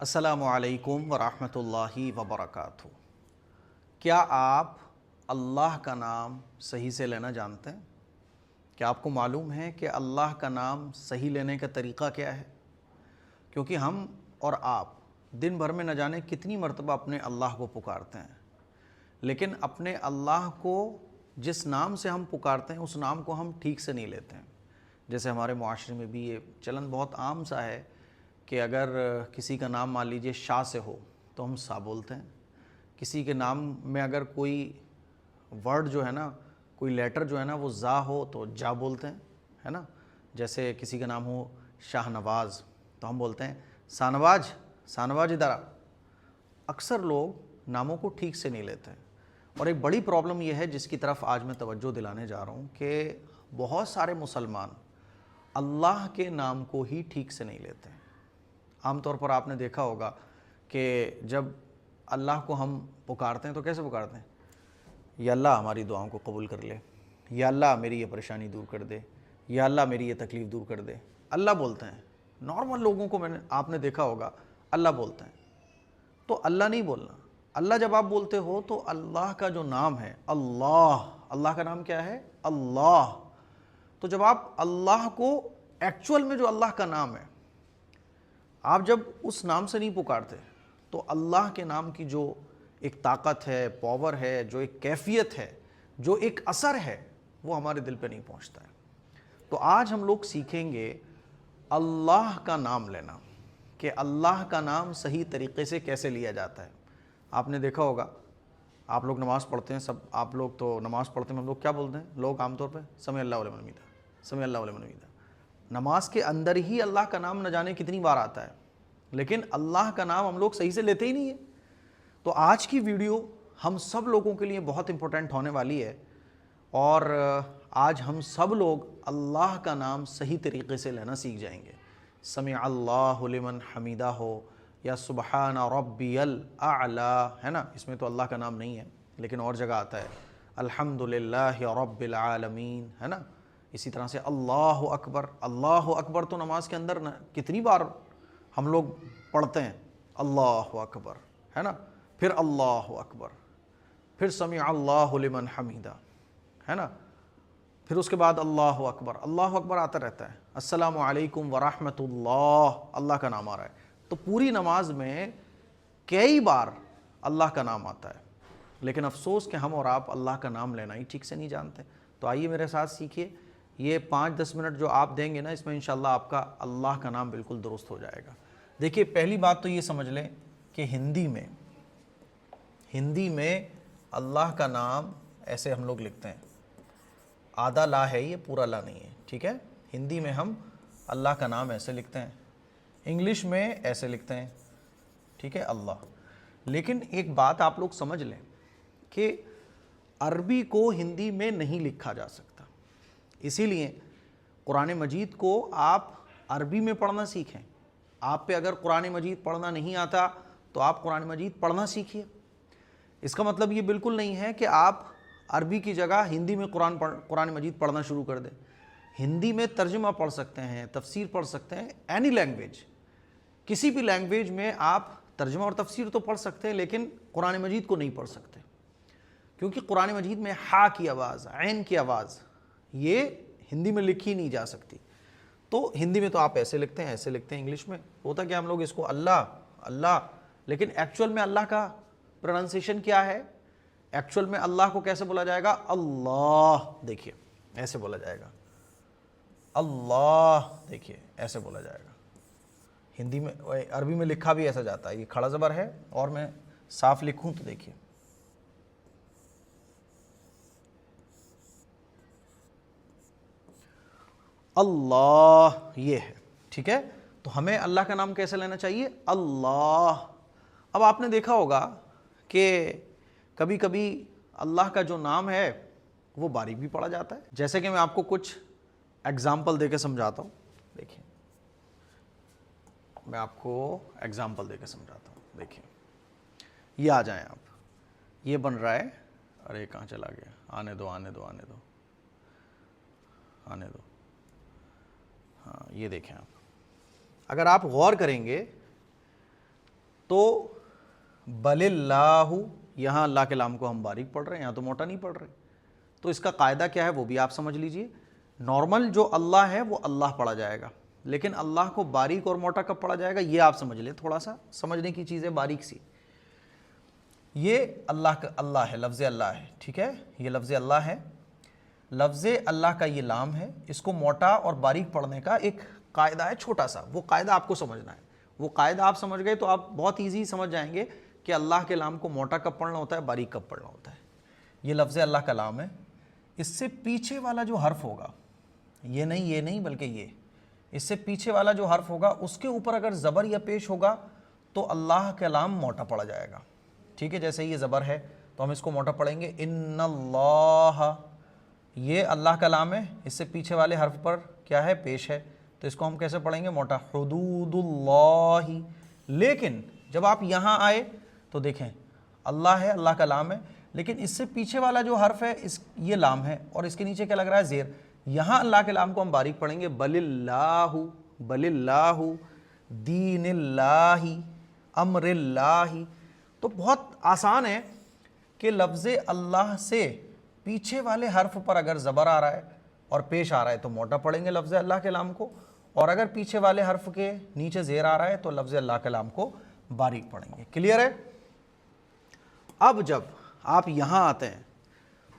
السلام علیکم ورحمۃ اللہ وبرکاتہ۔ کیا آپ اللہ کا نام صحیح سے لینا جانتے ہیں؟ کیا آپ کو معلوم ہے کہ اللہ کا نام صحیح لینے کا طریقہ کیا ہے؟ کیونکہ ہم اور آپ دن بھر میں نہ جانے کتنی مرتبہ اپنے اللہ کو پکارتے ہیں، لیکن اپنے اللہ کو جس نام سے ہم پکارتے ہیں اس نام کو ہم ٹھیک سے نہیں لیتے ہیں۔ جیسے ہمارے معاشرے میں بھی یہ چلن بہت عام سا ہے کہ اگر کسی کا نام مان لیجئے شاہ سے ہو تو ہم سا بولتے ہیں، کسی کے نام میں اگر کوئی ورڈ جو ہے نا، کوئی لیٹر جو ہے نا وہ زا ہو تو جا بولتے ہیں، ہے نا۔ جیسے کسی کا نام ہو شاہ نواز تو ہم بولتے ہیں سانواج، سانواج ادھر آ۔ اکثر لوگ ناموں کو ٹھیک سے نہیں لیتے ہیں، اور ایک بڑی پرابلم یہ ہے جس کی طرف آج میں توجہ دلانے جا رہا ہوں کہ بہت سارے مسلمان اللہ کے نام کو ہی ٹھیک سے نہیں لیتے ہیں۔ عام طور پر آپ نے دیکھا ہوگا کہ جب اللہ کو ہم پکارتے ہیں تو کیسے پکارتے ہیں؟ یا اللہ ہماری دعاؤں کو قبول کر لے، یا اللہ میری یہ پریشانی دور کر دے، یا اللہ میری یہ تکلیف دور کر دے، اللہ بولتے ہیں۔ نارمل لوگوں کو آپ نے دیکھا ہوگا اللہ بولتے ہیں، تو اللہ نہیں بولنا۔ اللہ جب آپ بولتے ہو تو اللہ کا جو نام ہے اللہ، اللہ کا نام کیا ہے؟ اللہ۔ تو جب آپ اللہ کو ایکچول میں جو اللہ کا نام ہے، آپ جب اس نام سے نہیں پکارتے تو اللہ کے نام کی جو ایک طاقت ہے، پاور ہے، جو ایک کیفیت ہے، جو ایک اثر ہے، وہ ہمارے دل پہ نہیں پہنچتا ہے۔ تو آج ہم لوگ سیکھیں گے اللہ کا نام لینا، کہ اللہ کا نام صحیح طریقے سے کیسے لیا جاتا ہے۔ آپ نے دیکھا ہوگا، آپ لوگ نماز پڑھتے ہیں، سب آپ لوگ تو نماز پڑھتے ہیں، ہم لوگ کیا بولتے ہیں؟ لوگ عام طور پہ سمع اللہ ولمن حمیدہ، سمع اللہ ولمن حمیدہ۔ نماز کے اندر ہی اللہ کا نام نہ جانے کتنی بار آتا ہے، لیکن اللہ کا نام ہم لوگ صحیح سے لیتے ہی نہیں ہیں۔ تو آج کی ویڈیو ہم سب لوگوں کے لیے بہت امپورٹنٹ ہونے والی ہے، اور آج ہم سب لوگ اللہ کا نام صحیح طریقے سے لینا سیکھ جائیں گے۔ سمع اللہ لمن حمیدہ ہو یا سبحان ربی الاعلی، ہے نا، اس میں تو اللہ کا نام نہیں ہے لیکن اور جگہ آتا ہے الحمدللہ رب العالمین، ہے نا۔ اسی طرح سے اللہ اکبر، اللہ اکبر تو نماز کے اندر کتنی بار ہم لوگ پڑھتے ہیں، اللہ اکبر، ہے نا، پھر اللہ اکبر، پھر سمع اللہ لمن حمیدہ، ہے نا، پھر اس کے بعد اللہ اکبر، اللہ اکبر آتا رہتا ہے، السلام علیکم ورحمۃ اللہ، اللہ کا نام آ رہا ہے۔ تو پوری نماز میں کئی بار اللہ کا نام آتا ہے، لیکن افسوس کہ ہم اور آپ اللہ کا نام لینا ہی ٹھیک سے نہیں جانتے۔ تو آئیے میرے ساتھ سیکھیے، یہ 5-10 منٹ جو آپ دیں گے نا، اس میں انشاءاللہ آپ کا اللہ کا نام بالکل درست ہو جائے گا۔ دیکھیے، پہلی بات تو یہ سمجھ لیں کہ ہندی میں اللہ کا نام ایسے ہم لوگ لکھتے ہیں، آدھا لا ہے، یہ پورا لا نہیں ہے، ٹھیک ہے۔ ہندی میں ہم اللہ کا نام ایسے لکھتے ہیں، انگلش میں ایسے لکھتے ہیں، ٹھیک ہے، اللہ۔ لیکن ایک بات آپ لوگ سمجھ لیں کہ عربی کو ہندی میں نہیں لکھا جا سکتا، اسی لیے قرآن مجید کو آپ عربی میں پڑھنا سیکھیں۔ آپ پہ اگر قرآن مجید پڑھنا نہیں آتا تو آپ قرآن مجید پڑھنا سیکھیے۔ اس کا مطلب یہ بالکل نہیں ہے کہ آپ عربی کی جگہ ہندی میں قرآن مجید پڑھنا شروع کر دیں۔ ہندی میں ترجمہ پڑھ سکتے ہیں، تفسیر پڑھ سکتے ہیں، اینی لینگویج، کسی بھی لینگویج میں آپ ترجمہ اور تفسیر تو پڑھ سکتے ہیں، لیکن قرآن مجید کو نہیں پڑھ سکتے، کیونکہ قرآن مجید میں ہا کی آواز، عین کی آواز، یہ ہندی میں لکھی نہیں جا سکتی۔ تو ہندی میں تو آپ ایسے لکھتے ہیں، ایسے لکھتے ہیں، انگلش میں ہوتا کہ ہم لوگ اس کو اللہ اللہ، لیکن ایکچول میں اللہ کا پروننسیشن کیا ہے؟ ایکچول میں اللہ کو کیسے بولا جائے گا؟ اللہ، دیکھیے ایسے بولا جائے گا، اللہ، دیکھیے ایسے بولا جائے گا۔ ہندی میں، عربی میں لکھا بھی ایسا جاتا ہے، یہ کھڑا زبر ہے، اور میں صاف لکھوں تو دیکھیے اللہ، یہ ہے، ٹھیک ہے۔ تو ہمیں اللہ کا نام کیسے لینا چاہیے؟ اللہ۔ اب آپ نے دیکھا ہوگا کہ کبھی کبھی اللہ کا جو نام ہے وہ باریک بھی پڑھا جاتا ہے، جیسے کہ میں آپ کو کچھ ایگزامپل دے کے سمجھاتا ہوں۔ دیکھیں، میں آپ کو ایگزامپل دے کے سمجھاتا ہوں۔ دیکھیں، یہ آ جائیں آپ، یہ بن رہا ہے، ارے کہاں چلا گیا؟ آنے دو آنے دو آنے دو آنے دو، ہاں، یہ دیکھیں آپ، اگر آپ غور کریں گے تو بل اللہ، یہاں اللہ کے لام کو ہم باریک پڑھ رہے ہیں، یہاں تو موٹا نہیں پڑھ رہے. تو اس کا قاعدہ کیا ہے وہ بھی آپ سمجھ لیجئے. نارمل جو اللہ ہے وہ اللہ پڑھا جائے گا، لیکن اللہ کو باریک اور موٹا کب پڑھا جائے گا یہ آپ سمجھ لیں. تھوڑا سا سمجھنے کی چیز ہے باریک سی. یہ اللہ کا اللہ ہے، لفظ اللہ ہے، ٹھیک ہے، یہ لفظ اللہ ہے. لفظ اللہ کا یہ لام ہے. اس کو موٹا اور باریک پڑھنے کا ایک قاعدہ ہے چھوٹا سا، وہ قاعدہ آپ کو سمجھنا ہے. وہ قاعدہ آپ سمجھ گئے تو آپ بہت ایزی سمجھ جائیں گے کہ اللہ کے لام کو موٹا کب پڑھنا ہوتا ہے، باریک کب پڑھنا ہوتا ہے. یہ لفظ اللہ کا لام ہے. اس سے پیچھے والا جو حرف ہوگا، یہ نہیں بلکہ یہ، اس سے پیچھے والا جو حرف ہوگا اس کے اوپر اگر زبر یا پیش ہوگا تو اللہ کا لام موٹا پڑھا جائے گا. ٹھیک ہے، جیسے یہ زبر ہے تو ہم اس کو موٹا پڑھیں گے ان اللہ. یہ اللہ کا لام ہے، اس سے پیچھے والے حرف پر کیا ہے، پیش ہے، تو اس کو ہم کیسے پڑھیں گے، موٹا، حدود اللہ. لیکن جب آپ یہاں آئے تو دیکھیں اللہ ہے، اللہ کا لام ہے، لیکن اس سے پیچھے والا جو حرف ہے یہ لام ہے اور اس کے نیچے کیا لگ رہا ہے، زیر. یہاں اللہ کے لام کو ہم باریک پڑھیں گے بل اللہ، بل اللہ، دین اللہ، امر اللہ. تو بہت آسان ہے کہ لفظ اللہ سے پیچھے والے حرف پر اگر زبر آ رہا ہے اور پیش آ رہا ہے تو موٹا پڑھیں گے لفظ اللہ کے لام کو، اور اگر پیچھے والے حرف کے نیچے زیر آ رہا ہے تو لفظ اللہ کے لام کو باریک پڑھیں گے. کلیئر ہے؟ اب جب آپ یہاں آتے ہیں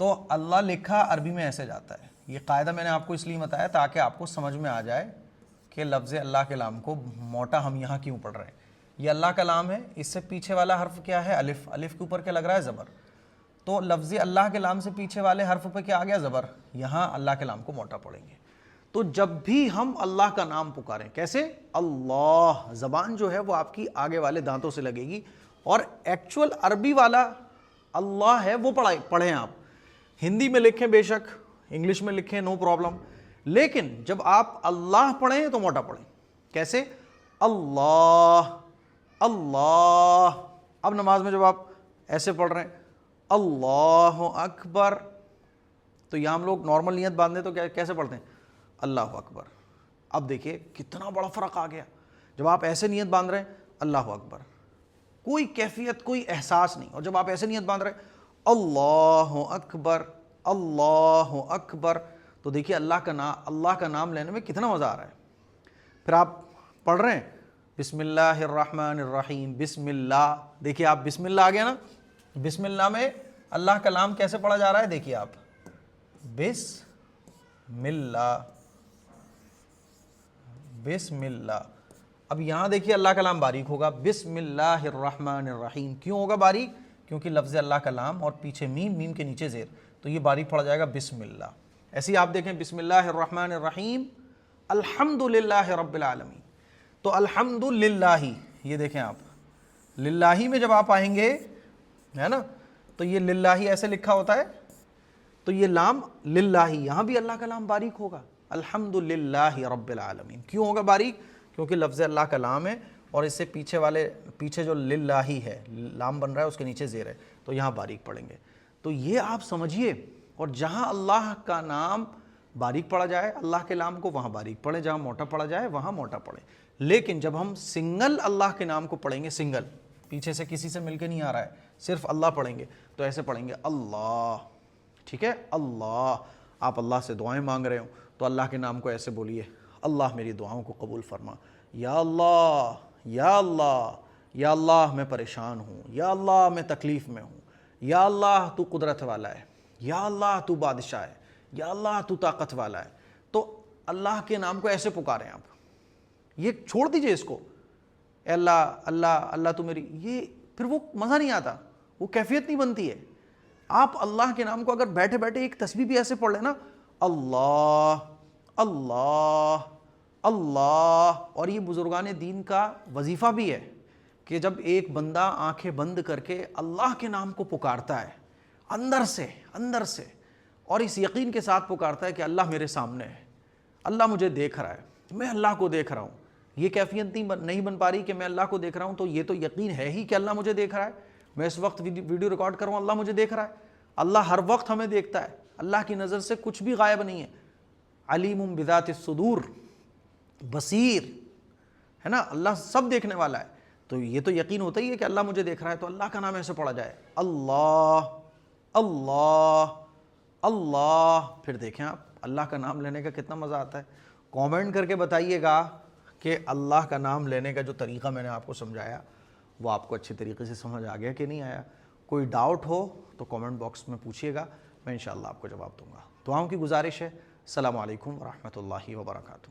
تو اللہ لکھا عربی میں ایسے جاتا ہے. یہ قاعدہ میں نے آپ کو اس لیے بتایا تاکہ آپ کو سمجھ میں آ جائے کہ لفظ اللہ کے لام کو موٹا ہم یہاں کیوں پڑھ رہے ہیں. یہ اللہ کا لام ہے، اس سے پیچھے والا حرف کیا ہے، الف. الف کے اوپر کیا لگ رہا ہے، زبر. تو لفظ اللہ کے لام سے پیچھے والے حرف پہ کیا آ گیا، زبر. یہاں اللہ کے لام کو موٹا پڑھیں گے. تو جب بھی ہم اللہ کا نام پکاریں، کیسے، اللہ، زبان جو ہے وہ آپ کی آگے والے دانتوں سے لگے گی، اور ایکچول عربی والا اللہ ہے وہ پڑھیں آپ. ہندی میں لکھیں بے شک، انگلش میں لکھیں، نو پرابلم، لیکن جب آپ اللہ پڑھیں تو موٹا پڑھیں. کیسے، اللہ، اللہ. اب نماز میں جب آپ ایسے پڑھ رہے ہیں اللہ اکبر، تو یہاں ہم لوگ نارمل نیت باندھیں تو کیسے پڑھتے ہیں، اللہ اکبر. اب دیکھیے کتنا بڑا فرق آ گیا. جب آپ ایسے نیت باندھ رہے ہیں اللہ اکبر، کوئی کیفیت، کوئی احساس نہیں. اور جب آپ ایسے نیت باندھ رہے ہیں اللہ اکبر، اللہ اکبر، تو دیکھیے اللہ کا نام لینے میں کتنا مزہ آ رہا ہے. پھر آپ پڑھ رہے ہیں بسم اللہ الرحمن الرحیم، بسم اللہ. دیکھیے آپ بسم اللہ آ گیا نا. بسم اللہ میں اللہ کا نام کیسے پڑھا جا رہا ہے، دیکھیے آپ، بسم اللہ، بسم اللہ. اب یہاں دیکھیے اللہ کا نام باریک ہوگا، بسم اللہ الرحمن الرحیم. کیوں ہوگا باریک، کیونکہ لفظ اللہ کا لام اور پیچھے میم، میم کے نیچے زیر، تو یہ باریک پڑھا جائے گا بسم اللہ. ایسے ہی آپ دیکھیں بسم اللہ الرحمن الرحیم الحمد للہ رب العالمین. تو الحمد للہ، یہ دیکھیں آپ، للہ میں جب آپ آئیں گے ہے نا، تو یہ للہ ایسے لکھا ہوتا ہے، تو یہ لام للہ، یہاں بھی اللہ کا لام باریک ہوگا، الحمد للہ رب العالمین. کیوں ہوگا باریک، کیونکہ لفظ اللہ کا لام ہے اور اس سے پیچھے جو للہ ہے لام بن رہا ہے اس کے نیچے زیر ہے، تو یہاں باریک پڑھیں گے. تو یہ آپ سمجھیے. اور جہاں اللہ کا نام باریک پڑھا جائے اللہ کے نام کو، وہاں باریک پڑھیں، جہاں موٹا پڑھا جائے وہاں موٹا پڑھیں. لیکن جب ہم سنگل اللہ کے نام کو پڑھیں گے، سنگل، پیچھے سے کسی سے مل کے نہیں آ رہا ہے، صرف اللہ پڑھیں گے، تو ایسے پڑھیں گے اللہ. ٹھیک ہے، اللہ. آپ اللہ سے دعائیں مانگ رہے ہو تو اللہ کے نام کو ایسے بولیے، اللہ میری دعاؤں کو قبول فرما، یا اللہ، یا اللہ، یا اللہ میں پریشان ہوں، یا اللہ میں تکلیف میں ہوں، یا اللہ تو قدرت والا ہے، یا اللہ تو بادشاہ ہے، یا اللہ تو طاقت والا ہے. تو اللہ کے نام کو ایسے پکاریں آپ. یہ چھوڑ دیجئے اس کو، اے اللہ، اللہ، اللہ تو میری، یہ پھر وہ مزہ نہیں آتا، وہ کیفیت نہیں بنتی ہے. آپ اللہ کے نام کو اگر بیٹھے بیٹھے ایک تسبیح بھی ایسے پڑھ لیں نا، اللہ، اللہ، اللہ. اور یہ بزرگان دین کا وظیفہ بھی ہے کہ جب ایک بندہ آنکھیں بند کر کے اللہ کے نام کو پکارتا ہے اندر سے، اور اس یقین کے ساتھ پکارتا ہے کہ اللہ میرے سامنے ہے، اللہ مجھے دیکھ رہا ہے، میں اللہ کو دیکھ رہا ہوں. یہ کیفیت نہیں بن پا رہی کہ میں اللہ کو دیکھ رہا ہوں، تو یہ تو یقین ہے ہی کہ اللہ مجھے دیکھ رہا ہے. میں اس وقت ویڈیو ریکارڈ کر رہا ہوں، اللہ مجھے دیکھ رہا ہے. اللہ ہر وقت ہمیں دیکھتا ہے، اللہ کی نظر سے کچھ بھی غائب نہیں ہے. علیم بذات الصدور، بصیر ہے نا، اللہ سب دیکھنے والا ہے. تو یہ تو یقین ہوتا ہی ہے کہ اللہ مجھے دیکھ رہا ہے، تو اللہ کا نام ایسے پڑھا جائے، اللہ اللہ اللہ. پھر دیکھیں آپ اللہ کا نام لینے کا کتنا مزہ آتا ہے. کامنٹ کر کے بتائیے گا کہ اللہ کا نام لینے کا جو طریقہ میں نے آپ کو سمجھایا وہ آپ کو اچھی طریقے سے سمجھ آ گیا کہ نہیں آیا. کوئی ڈاؤٹ ہو تو کامنٹ باکس میں پوچھیے گا، میں انشاءاللہ آپ کو جواب دوں گا. دعاؤں کی گزارش ہے. السلام علیکم ورحمۃ اللہ وبرکاتہ.